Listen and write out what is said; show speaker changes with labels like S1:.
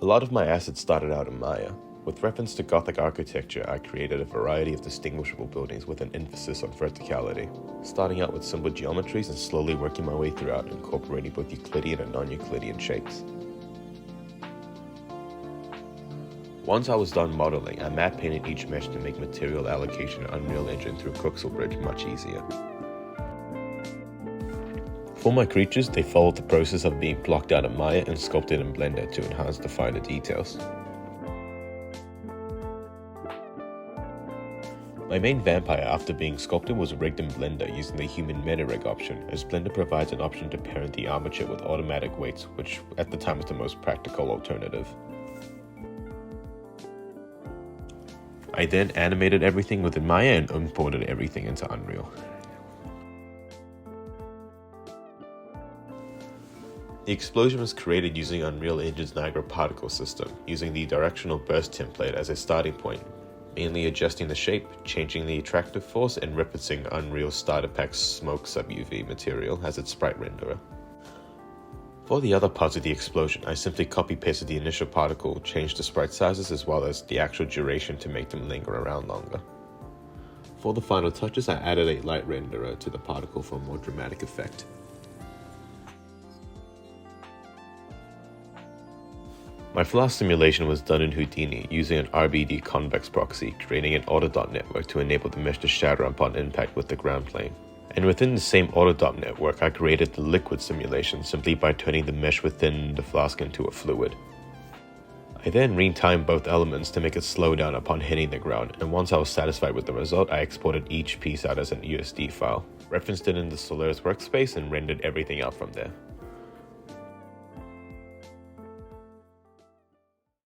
S1: A lot of my assets started out in Maya. With reference to Gothic architecture, I created a variety of distinguishable buildings with an emphasis on verticality, starting out with simple geometries and slowly working my way throughout, incorporating both Euclidean and non-Euclidean shapes. Once I was done modeling, I matte painted each mesh to make material allocation in Unreal Engine through Quixelbridge much easier. For my creatures, they followed the process of being blocked out of Maya and sculpted in Blender to enhance the finer details. My main vampire after being sculpted was rigged in Blender using the human meta rig option, as Blender provides an option to parent the armature with automatic weights, which at the time was the most practical alternative. I then animated everything within Maya and imported everything into Unreal. The explosion was created using Unreal Engine's Niagara particle system, using the directional burst template as a starting point, mainly adjusting the shape, changing the attractive force, and referencing Unreal Starter Pack's Smoke sub-UV material as its sprite renderer. For the other parts of the explosion, I simply copy-pasted the initial particle, changed the sprite sizes as well as the actual duration to make them linger around longer. For the final touches, I added a light renderer to the particle for a more dramatic effect. My flash simulation was done in Houdini using an RBD convex proxy, creating an autodot network to enable the mesh to shatter upon impact with the ground plane. And within the same autodot network, I created the liquid simulation simply by turning the mesh within the flask into a fluid. I then retimed both elements to make it slow down upon hitting the ground, and once I was satisfied with the result, I exported each piece out as an USD file, referenced it in the Solaris workspace, and rendered everything out from there.